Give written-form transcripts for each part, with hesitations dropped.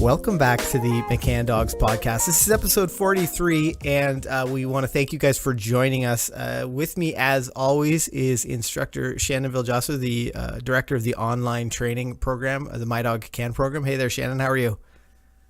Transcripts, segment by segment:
Welcome back to the McCann Dogs podcast. This is episode 43, and we want to thank you guys for joining us. With me, as always, is instructor Shannon Viljasso, the director of the online training program, the My Dog Can program. Hey there, Shannon. How are you?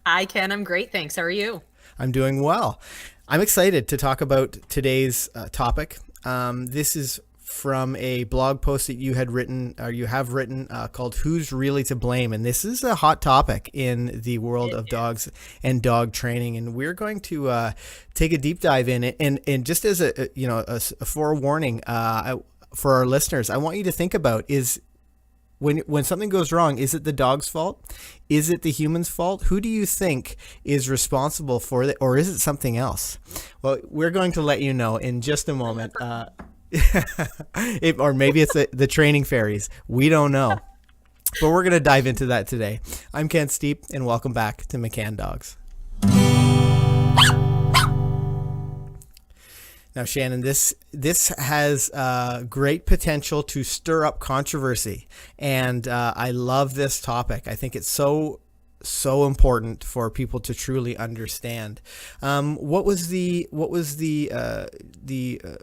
Hi, Ken. I'm great. Thanks. How are you? I'm doing well. I'm excited to talk about today's topic. This is from a blog post that you have written called Who's Really to Blame? And this is a hot topic in the world of dogs and dog training. And we're going to take a deep dive in it. And just as a forewarning for our listeners, I want you to think about is when something goes wrong, is it the dog's fault? Is it the human's fault? Who do you think is responsible for it? Or is it something else? Well, we're going to let you know in just a moment. Or maybe it's the training fairies. We don't know. But we're going to dive into that today. I'm Ken Steep, and welcome back to McCann Dogs. Now, Shannon, this has great potential to stir up controversy, and I love this topic. I think it's so important for people to truly understand. What was the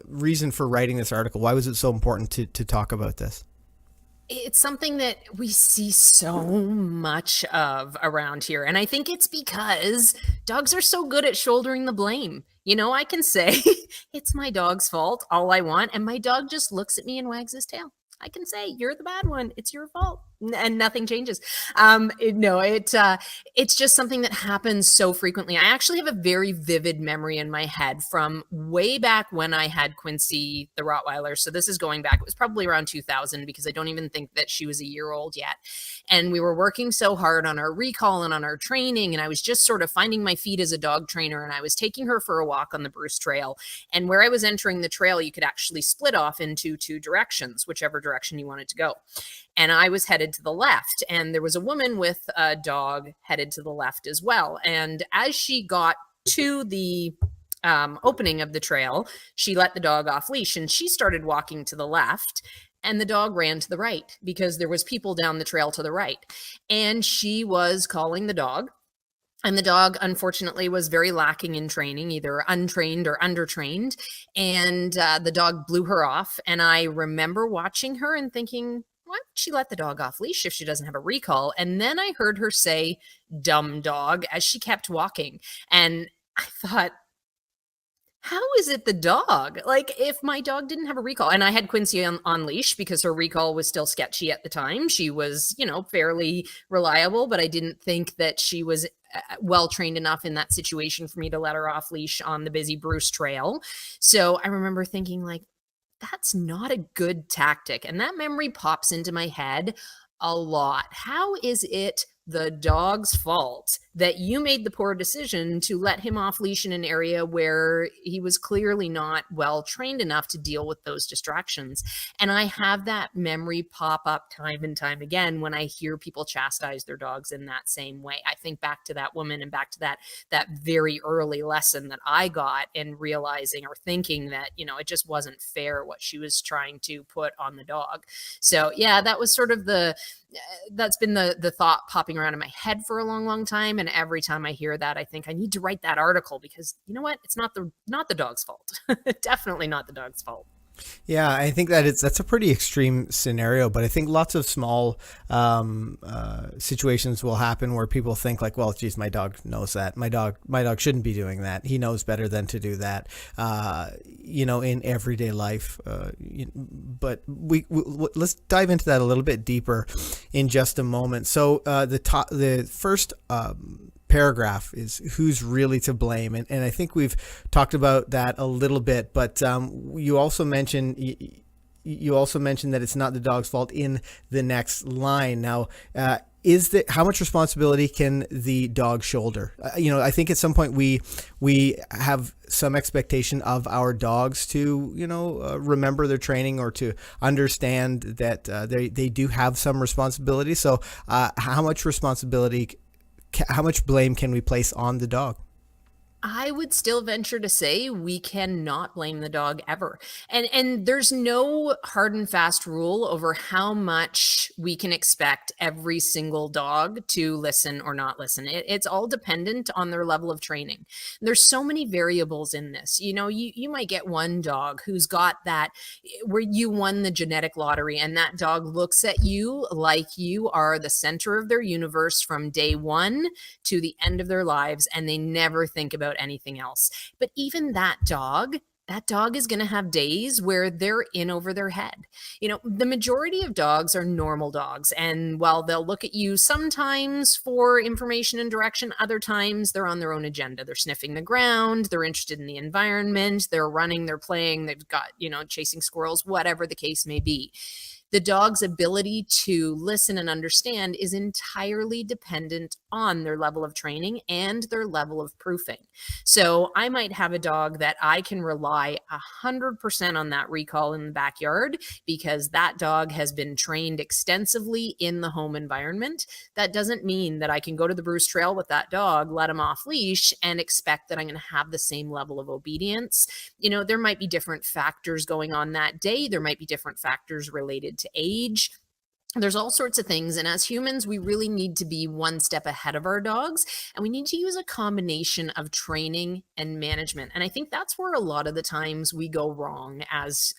reason for writing this article? Why was it so important to talk about this? It's something that we see so much of around here. And I think it's because dogs are so good at shouldering the blame. You know, I can say it's my dog's fault all I want, and my dog just looks at me and wags his tail. I can say, you're the bad one. It's your fault. And nothing changes. It's just something that happens so frequently. I actually have a very vivid memory in my head from way back when I had Quincy, the Rottweiler. So this is going back. It was probably around 2000 because I don't even think that she was a year old yet. And we were working so hard on our recall and on our training. And I was just sort of finding my feet as a dog trainer. And I was taking her for a walk on the Bruce Trail. And where I was entering the trail, you could actually split off into two directions, whichever direction you wanted to go. And I was headed to the left, and there was a woman with a dog headed to the left as well. And as she got to the opening of the trail, she let the dog off leash, and she started walking to the left, and the dog ran to the right because there was people down the trail to the right. And she was calling the dog. And the dog, unfortunately, was very lacking in training, either untrained or undertrained. And the dog blew her off. And I remember watching her and thinking, why would she let the dog off leash if she doesn't have a recall? And then I heard her say, dumb dog, as she kept walking. And I thought, how is it the dog? Like, if my dog didn't have a recall, and I had Quincy on leash because her recall was still sketchy at the time. She was, fairly reliable, but I didn't think that she was well trained enough in that situation for me to let her off leash on the busy Bruce Trail. So I remember thinking, like, that's not a good tactic. And that memory pops into my head a lot. How is it the dog's fault that you made the poor decision to let him off leash in an area where he was clearly not well trained enough to deal with those distractions? And I have that memory pop up time and time again when I hear people chastise their dogs in that same way. I think back to that woman and back to that very early lesson that I got in realizing or thinking that, it just wasn't fair what she was trying to put on the dog. So yeah, that was sort of that's been the thought popping around in my head for a long, long time. And every time I hear that, I think I need to write that article because you know what? It's not the dog's fault. Definitely not the dog's fault. Yeah, I think that's a pretty extreme scenario, but I think lots of small situations will happen where people think like, well, geez, my dog knows that. My dog shouldn't be doing that. He knows better than to do that, in everyday life. But let's dive into that a little bit deeper in just a moment. So the first paragraph is who's really to blame, and I think we've talked about that a little bit, but you also mentioned that it's not the dog's fault in the next line. Now, how much responsibility can the dog shoulder? I think at some point we have some expectation of our dogs to remember their training or to understand that they do have some responsibility. So how much blame can we place on the dog? I would still venture to say we cannot blame the dog ever. And there's no hard and fast rule over how much we can expect every single dog to listen or not listen. It's all dependent on their level of training. There's so many variables in this. You might get one dog who's got that where you won the genetic lottery and that dog looks at you like you are the center of their universe from day one to the end of their lives, and they never think about anything else. But even that dog is going to have days where they're in over their head. The majority of dogs are normal dogs. And while they'll look at you sometimes for information and direction, other times they're on their own agenda. They're sniffing the ground, they're interested in the environment, they're running, they're playing, they've got, chasing squirrels, whatever the case may be. The dog's ability to listen and understand is entirely dependent on their level of training and their level of proofing. So I might have a dog that I can rely 100% on that recall in the backyard because that dog has been trained extensively in the home environment. That doesn't mean that I can go to the Bruce Trail with that dog, let him off leash, and expect that I'm going to have the same level of obedience. There might be different factors going on that day. There might be different factors related to age. There's all sorts of things. And as humans, we really need to be one step ahead of our dogs. And we need to use a combination of training and management. And I think that's where a lot of the times we go wrong as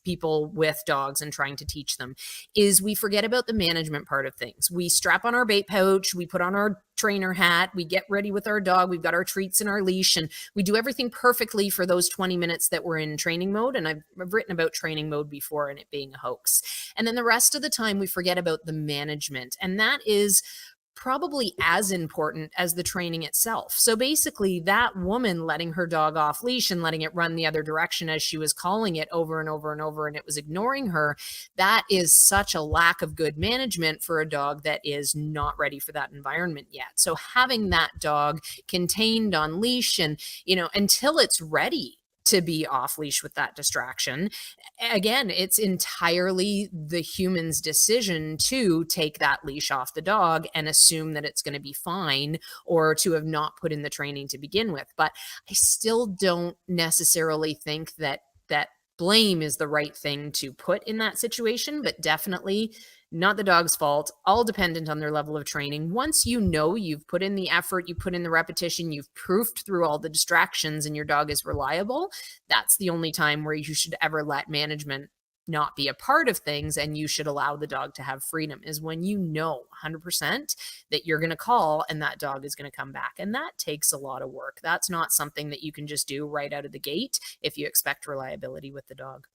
people with dogs and trying to teach them is we forget about the management part of things. We strap on our bait pouch, we put on our trainer hat, we get ready with our dog, we've got our treats and our leash, and we do everything perfectly for those 20 minutes that we're in training mode. And I've written about training mode before and it being a hoax. And then the rest of the time we forget about the management. And that is probably as important as the training itself. So basically, that woman letting her dog off leash and letting it run the other direction as she was calling it over and over and over, and it was ignoring her, that is such a lack of good management for a dog that is not ready for that environment yet. So having that dog contained on leash and, until it's ready to be off leash with that distraction. Again, it's entirely the human's decision to take that leash off the dog and assume that it's going to be fine or to have not put in the training to begin with. But I still don't necessarily think that blame is the right thing to put in that situation, but definitely not the dog's fault, all dependent on their level of training. Once you've put in the effort, you put in the repetition, you've proofed through all the distractions and your dog is reliable, that's the only time where you should ever let management not be a part of things and you should allow the dog to have freedom, is when 100% that you're going to call and that dog is going to come back. And that takes a lot of work. That's not something that you can just do right out of the gate if you expect reliability with the dog.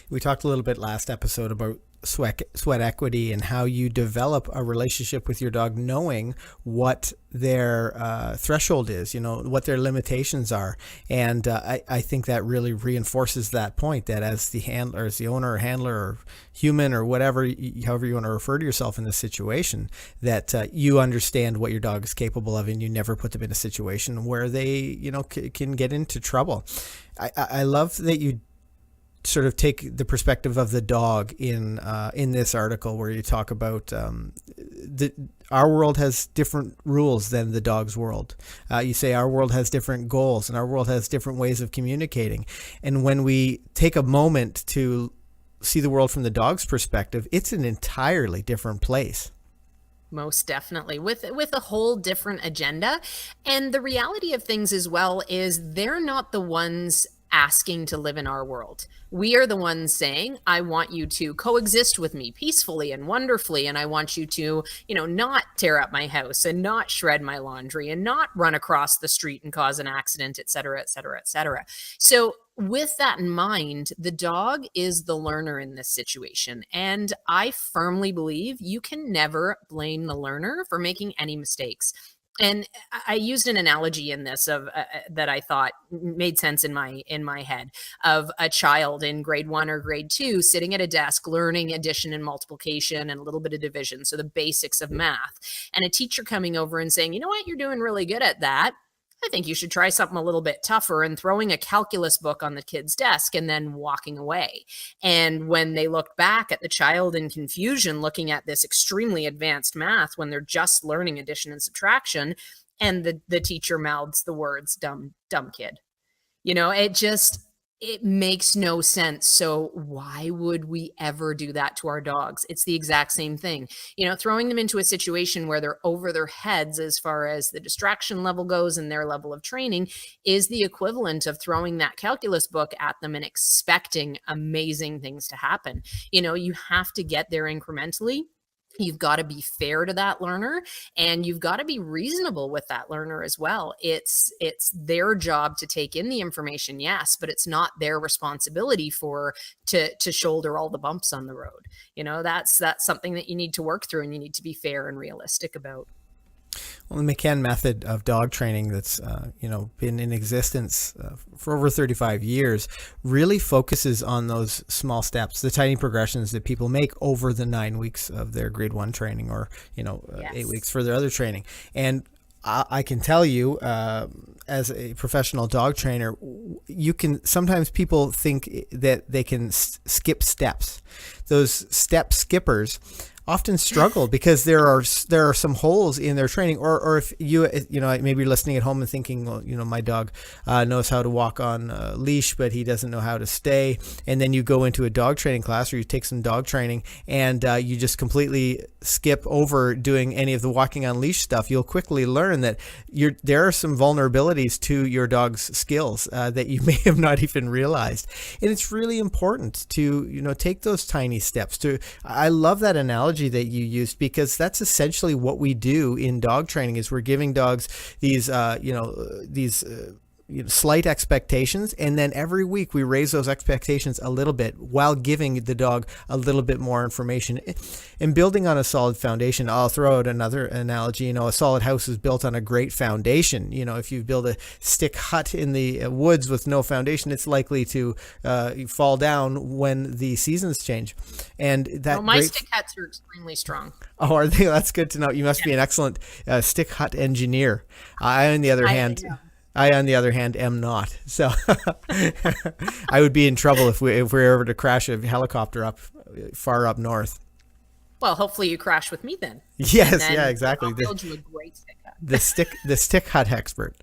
We talked a little bit last episode about sweat equity and how you develop a relationship with your dog knowing what their threshold is, what their limitations are. And I think that really reinforces that point, that as the handler, as the owner or handler or human or whatever, however you want to refer to yourself in this situation, that you understand what your dog is capable of and you never put them in a situation where they, can get into trouble. I love that you sort of take the perspective of the dog in this article where you talk about our world has different rules than the dog's world. You say our world has different goals and our world has different ways of communicating. And when we take a moment to see the world from the dog's perspective, it's an entirely different place. Most definitely, with a whole different agenda. And the reality of things as well is they're not the ones asking to live in our world. We are the ones saying, I want you to coexist with me peacefully and wonderfully. And I want you to, not tear up my house and not shred my laundry and not run across the street and cause an accident, et cetera, et cetera, et cetera. So with that in mind, the dog is the learner in this situation. And I firmly believe you can never blame the learner for making any mistakes. And I used an analogy in this of that I thought made sense in my head, of a child in grade 1 or grade 2 sitting at a desk learning addition and multiplication and a little bit of division, so the basics of math, and a teacher coming over and saying, you know what, you're doing really good at that. I think you should try something a little bit tougher, and throwing a calculus book on the kid's desk and then walking away. And when they look back at the child in confusion, looking at this extremely advanced math when they're just learning addition and subtraction, and the teacher mouths the words dumb kid. It makes no sense. So why would we ever do that to our dogs? It's the exact same thing. Throwing them into a situation where they're over their heads as far as the distraction level goes and their level of training is the equivalent of throwing that calculus book at them and expecting amazing things to happen. You have to get there incrementally. You've got to be fair to that learner, and you've got to be reasonable with that learner as well. It's their job to take in the information, yes, but it's not their responsibility to shoulder all the bumps on the road. That's something that you need to work through, and you need to be fair and realistic about. Well, the McCann method of dog training that's been in existence for over 35 years really focuses on those small steps, the tiny progressions that people make over the 9 weeks of their grade 1 training, or Yes. 8 weeks for their other training. And I can tell you, as a professional dog trainer, sometimes people think that they can skip steps. Those step skippers often struggle because there are some holes in their training, or if maybe you're listening at home and thinking, well, my dog knows how to walk on a leash, but he doesn't know how to stay. And then you go into a dog training class, or you take some dog training, and you just completely skip over doing any of the walking on leash stuff. You'll quickly learn that there are some vulnerabilities to your dog's skills that you may have not even realized. And it's really important to take those tiny steps. I love that analogy that you used, because that's essentially what we do in dog training. Is we're giving dogs these slight expectations, and then every week we raise those expectations a little bit while giving the dog a little bit more information and building on a solid foundation. I'll throw out another analogy. A solid house is built on a great foundation. If you build a stick hut in the woods with no foundation, it's likely to fall down when the seasons change. And that my stick huts are extremely strong. Oh, are they? That's good to know. You must be an excellent stick hut engineer. On the other hand, am not. So I would be in trouble if we were ever to crash a helicopter up far up north. Well, hopefully you crash with me then. Yes, yeah, exactly. I'll build you a great stick hut. The stick hut expert.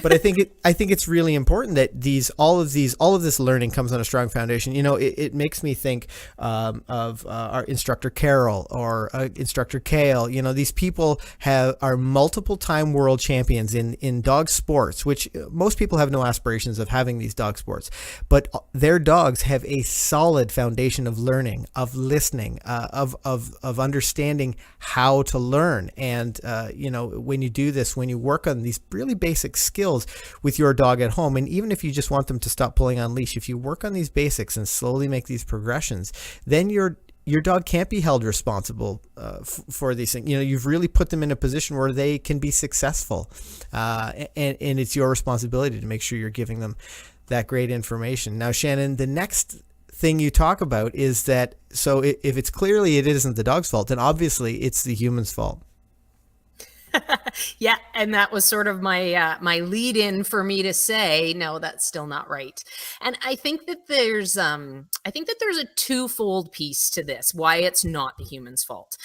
But I think it's really important that all of this learning comes on a strong foundation. It makes me think of our instructor Carol or instructor Kale. These people are multiple time world champions in dog sports, which most people have no aspirations of having these dog sports. But their dogs have a solid foundation of learning, of listening, of understanding how to learn. And when you do this, when you work on these really basic skills with your dog at home, and even if you just want them to stop pulling on leash, if you work on these basics and slowly make these progressions, then your dog can't be held responsible for these things. You've really put them in a position where they can be successful, and it's your responsibility to make sure you're giving them that great information. Now, Shannon, the next thing you talk about is that, so if it's clearly it isn't the dog's fault, then obviously it's the human's fault. Yeah, and that was sort of my lead in for me to say, no, that's still not right. And I think that there's a twofold piece to this, why it's not the human's fault.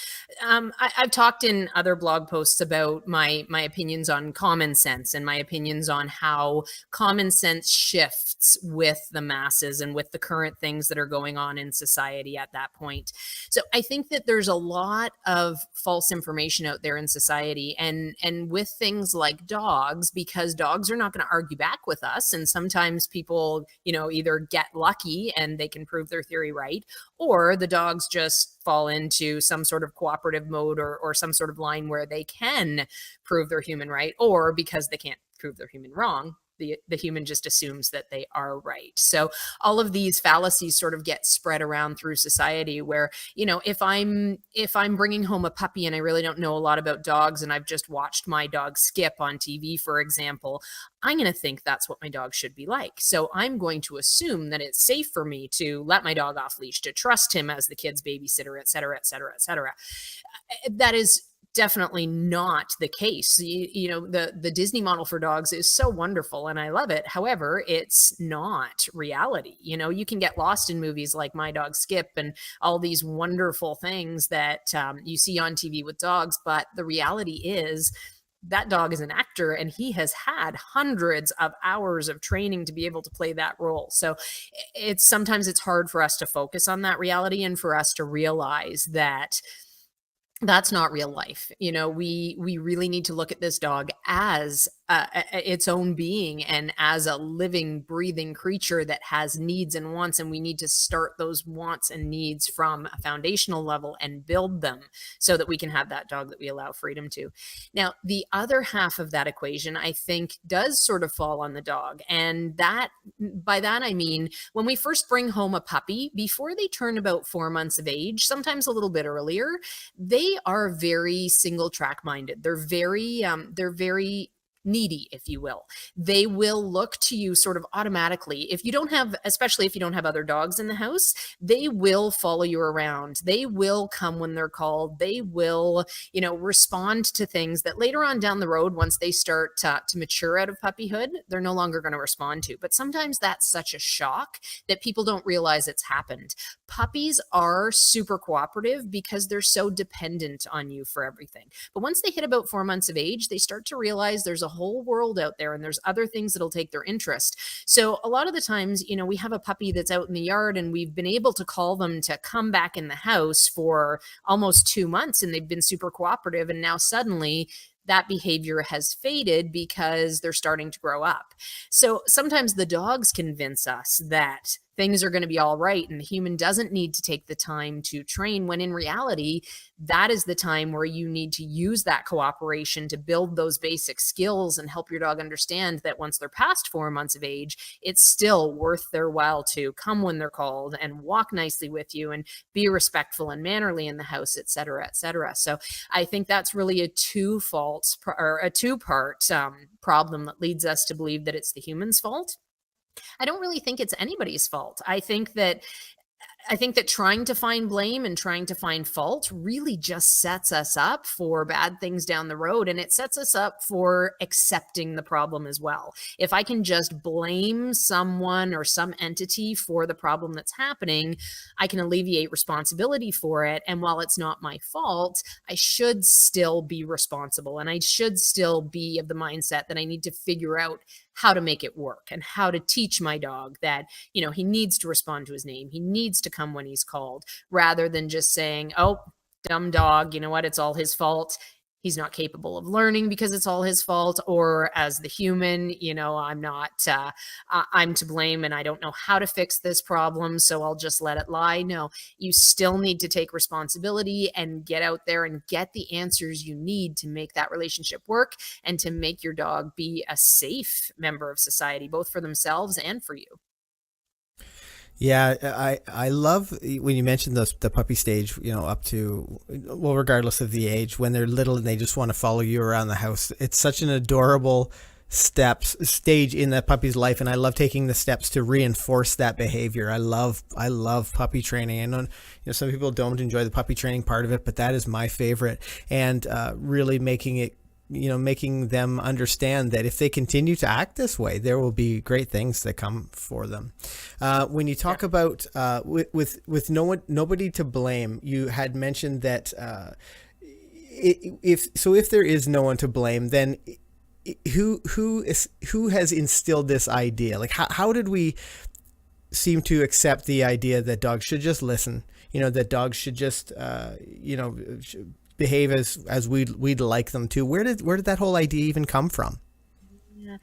I've talked in other blog posts about my opinions on common sense and my opinions on how common sense shifts with the masses and with the current things that are going on in society at that point. So I think that there's a lot of false information out there in society, and with things like dogs, because dogs are not going to argue back with us. And sometimes people, either get lucky and they can prove their theory right, or the dogs just fall into some sort of cooperative mode or some sort of line where they can prove their human right, or because they can't prove their human wrong, the human just assumes that they are right. So all of these fallacies sort of get spread around through society where, if I'm bringing home a puppy and I really don't know a lot about dogs and I've just watched my dog Skip on TV, for example, I'm going to think that's what my dog should be like. So I'm going to assume that it's safe for me to let my dog off leash, to trust him as the kid's babysitter, et cetera, et cetera, et cetera. That is definitely not the case. The Disney model for dogs is so wonderful and I love it. However, it's not reality. You can get lost in movies like My Dog Skip and all these wonderful things that you see on TV with dogs. But the reality is that dog is an actor and he has had hundreds of hours of training to be able to play that role. So it's sometimes it's hard for us to focus on that reality and for us to realize that that's not real life. We really need to look at this dog as its own being and as a living, breathing creature that has needs and wants. And we need to start those wants and needs from a foundational level and build them so that we can have that dog that we allow freedom to. Now, the other half of that equation, I think, does sort of fall on the dog. And by that, I mean, when we first bring home a puppy, before they turn about 4 months of age, sometimes a little bit earlier, they are very single track minded. They're very needy, if you will. They will look to you sort of automatically. If you don't have, especially if you don't have other dogs in the house, they will follow you around. They will come when they're called. They will, respond to things that later on down the road, once they start to mature out of puppyhood, they're no longer going to respond to. But sometimes that's such a shock that people don't realize it's happened. Puppies are super cooperative because they're so dependent on you for everything. But once they hit about 4 months of age, they start to realize there's a whole world out there and there's other things that'll take their interest. So a lot of the times, we have a puppy that's out in the yard and we've been able to call them to come back in the house for almost 2 months and they've been super cooperative. And now suddenly that behavior has faded because they're starting to grow up. So sometimes the dogs convince us that things are going to be all right and the human doesn't need to take the time to train, when in reality, that is the time where you need to use that cooperation to build those basic skills and help your dog understand that once they're past 4 months of age, it's still worth their while to come when they're called and walk nicely with you and be respectful and mannerly in the house, et cetera, et cetera. So I think that's really a two-part problem that leads us to believe that it's the human's fault. I don't really think it's anybody's fault. I think that trying to find blame and trying to find fault really just sets us up for bad things down the road, and it sets us up for accepting the problem as well. If I can just blame someone or some entity for the problem that's happening, I can alleviate responsibility for it. And while it's not my fault, I should still be responsible and I should still be of the mindset that I need to figure out how to make it work and how to teach my dog that, he needs to respond to his name. He needs to come when he's called, rather than just saying, oh, dumb dog, you know what? It's all his fault. He's not capable of learning because it's all his fault. Or as the human, I'm to blame and I don't know how to fix this problem, so I'll just let it lie. No, you still need to take responsibility and get out there and get the answers you need to make that relationship work and to make your dog be a safe member of society, both for themselves and for you. Yeah, I love when you mentioned the puppy stage, up to, well, regardless of the age, when they're little and they just want to follow you around the house. It's such an adorable stage in that puppy's life, and I love taking the steps to reinforce that behavior. I love puppy training. I know, some people don't enjoy the puppy training part of it, but that is my favorite. And really making them understand that if they continue to act this way, there will be great things that come for them. When you talk about with nobody to blame, you had mentioned that if there is no one to blame, then who has instilled this idea? Like how did we seem to accept the idea that dogs should just listen? That dogs should just behave as we'd like them to. Where did that whole idea even come from? Yeah.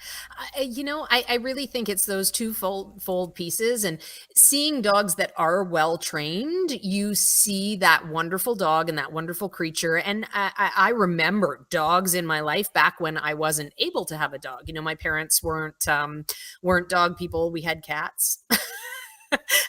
I really think it's those twofold pieces. And seeing dogs that are well trained, you see that wonderful dog and that wonderful creature. And I remember dogs in my life back when I wasn't able to have a dog. My parents weren't dog people. We had cats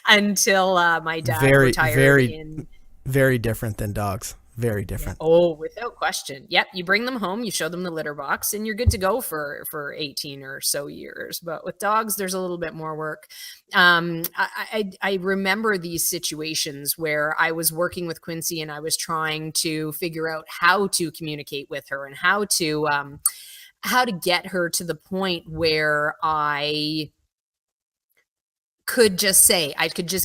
until my dad retired. Very different than dogs. Very different. Oh, without question. Yep. You bring them home, you show them the litter box, and you're good to go for 18 or so years. But with dogs, there's a little bit more work. I remember these situations where I was working with Quincy and I was trying to figure out how to communicate with her and how to get her to the point where I could just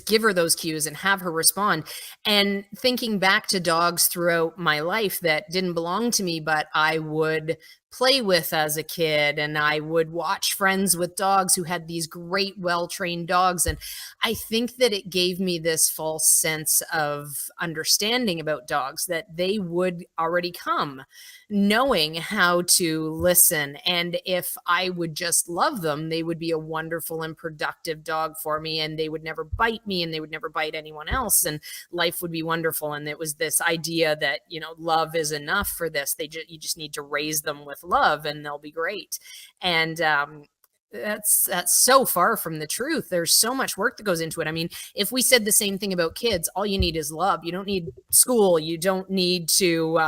give her those cues and have her respond. And thinking back to dogs throughout my life that didn't belong to me, but I would play with as a kid, and I would watch friends with dogs who had these great well-trained dogs, and I think that it gave me this false sense of understanding about dogs, that they would already come knowing how to listen, and if I would just love them, they would be a wonderful and productive dog for me, and they would never bite me, and they would never bite anyone else, and life would be wonderful. And it was this idea that, love is enough for this. You just need to raise them with love and they'll be great. And that's so far from the truth. There's so much work that goes into it. I mean, if we said the same thing about kids, all you need is love. You don't need school. You don't need to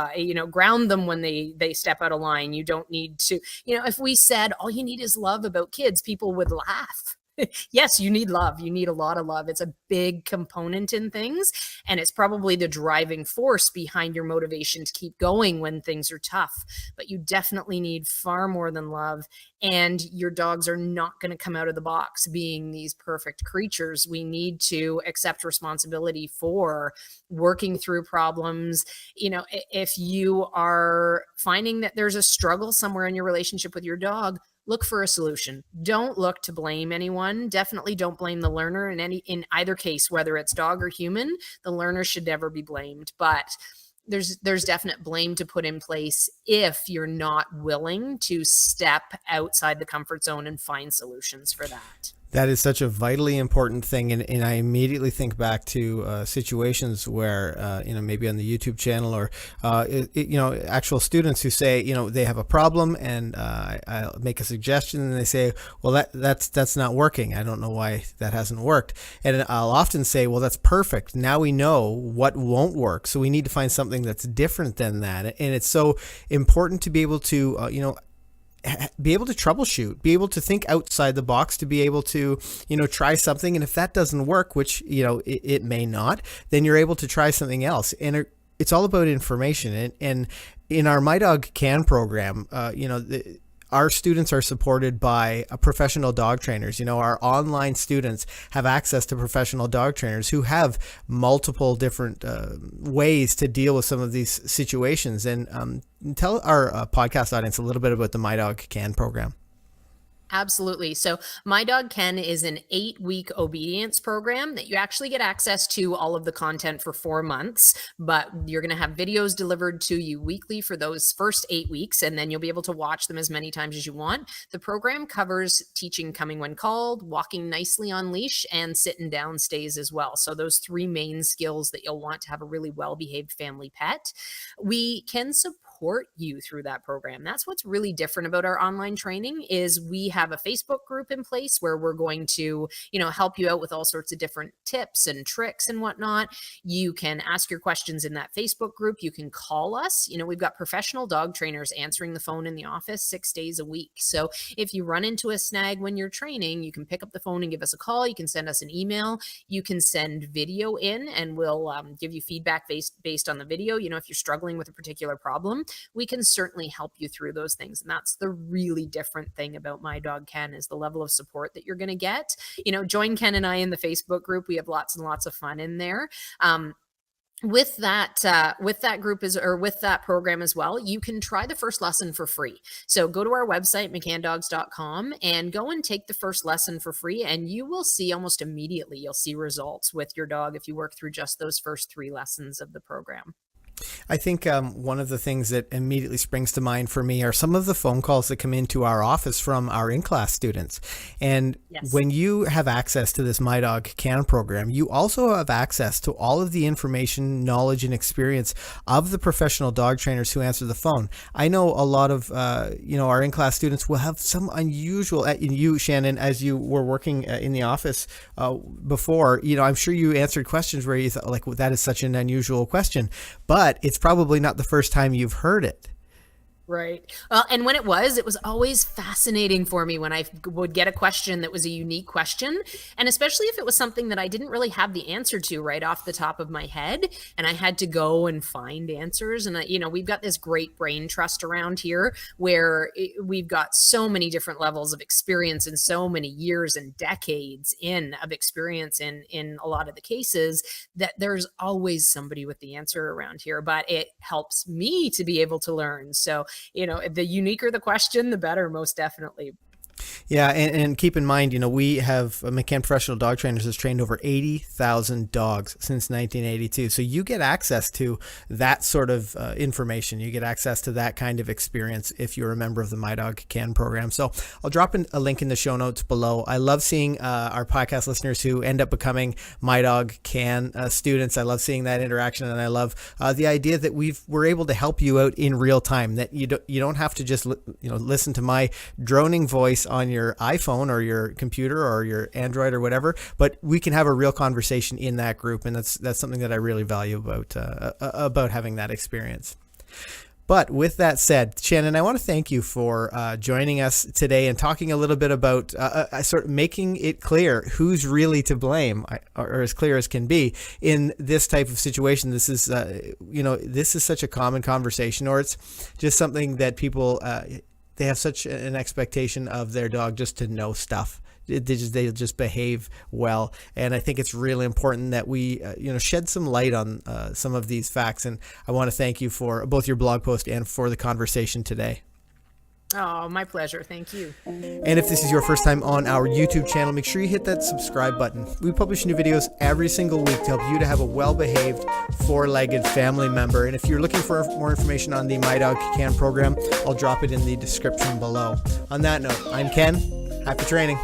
ground them when they step out of line. You don't need to, if we said all you need is love about kids, people would laugh. Yes, you need love. You need a lot of love. It's a big component in things, and it's probably the driving force behind your motivation to keep going when things are tough. But you definitely need far more than love, and your dogs are not going to come out of the box being these perfect creatures. We need to accept responsibility for working through problems. If you are finding that there's a struggle somewhere in your relationship with your dog, look for a solution. Don't look to blame anyone. Definitely don't blame the learner in either case, whether it's dog or human. The learner should never be blamed. But there's definite blame to put in place if you're not willing to step outside the comfort zone and find solutions for that. That is such a vitally important thing, and I immediately think back to situations where maybe on the YouTube channel or actual students who say they have a problem, and I'll make a suggestion and they say, well, that's not working. I don't know why that hasn't worked, and I'll often say, well, that's perfect. Now we know what won't work, so we need to find something that's different than that. And it's so important to be able to be able to troubleshoot, be able to think outside the box, to be able to, try something. And if that doesn't work, which, it may not, then you're able to try something else. And it's all about information. And in our My Dog Can program, our students are supported by professional dog trainers. Our online students have access to professional dog trainers who have multiple different ways to deal with some of these situations. And tell our podcast audience a little bit about the My Dog Can program. Absolutely. So My Dog Ken is an 8-week obedience program that you actually get access to all of the content for 4 months, but you're going to have videos delivered to you weekly for those first 8 weeks, and then you'll be able to watch them as many times as you want. The program covers teaching coming when called, walking nicely on leash, and sit and down stays as well. So those 3 main skills that you'll want to have a really well-behaved family pet. We can support you through that program. That's what's really different about our online training is we have a Facebook group in place where we're going to, help you out with all sorts of different tips and tricks and whatnot. You can ask your questions in that Facebook group. You can call us. We've got professional dog trainers answering the phone in the office 6 days a week. So if you run into a snag when you're training, you can pick up the phone and give us a call. You can send us an email. You can send video in and we'll give you feedback based on the video. If you're struggling with a particular problem, we can certainly help you through those things. And that's the really different thing about My Dog Ken is the level of support that you're going to get. Join Ken and I in the Facebook group. We have lots and lots of fun in there. With that group with that program as well, you can try the first lesson for free. So go to our website, mccandogs.com, and go and take the first lesson for free. And you will see almost immediately, you'll see results with your dog if you work through just those first 3 lessons of the program. I think one of the things that immediately springs to mind for me are some of the phone calls that come into our office from our in-class students. And yes, when you have access to this My Dog Can program, you also have access to all of the information, knowledge, and experience of the professional dog trainers who answer the phone. I know a lot of, our in-class students will have some unusual, you, Shannon, as you were working in the office before, I'm sure you answered questions where you thought, like, well, that is such an unusual question. But it's probably not the first time you've heard it. Right. Well, and when it was always fascinating for me when I would get a question that was a unique question. And especially if it was something that I didn't really have the answer to right off the top of my head. And I had to go and find answers. And, we've got this great brain trust around here where we've got so many different levels of experience and so many years and decades of experience in a lot of the cases that there's always somebody with the answer around here. But it helps me to be able to learn. So the uniquer the question, the better, most definitely. Yeah, and keep in mind, we have McCann Professional Dog Trainers has trained over 80,000 dogs since 1982. So you get access to that sort of information. You get access to that kind of experience if you're a member of the My Dog Can program. So I'll drop a link in the show notes below. I love seeing our podcast listeners who end up becoming My Dog Can students. I love seeing that interaction, and I love the idea that we're able to help you out in real time. That you don't have to just listen to my droning voice on your iPhone or your computer or your Android or whatever, but we can have a real conversation in that group, and that's something that I really value about having that experience. But with that said, Shannon, I want to thank you for joining us today and talking a little bit about sort of making it clear who's really to blame, or as clear as can be in this type of situation. This is, this is such a common conversation, or it's just something that people they have such an expectation of their dog just to know stuff. They just behave well, and I think it's really important that we shed some light on some of these facts. And I want to thank you for both your blog post and for the conversation today. Oh, my pleasure. Thank you. And if this is your first time on our YouTube channel, make sure you hit that subscribe button. We publish new videos every single week to help you to have a well-behaved, four-legged family member. And if you're looking for more information on the My Dog Can program, I'll drop it in the description below. On that note, I'm Ken. Happy training.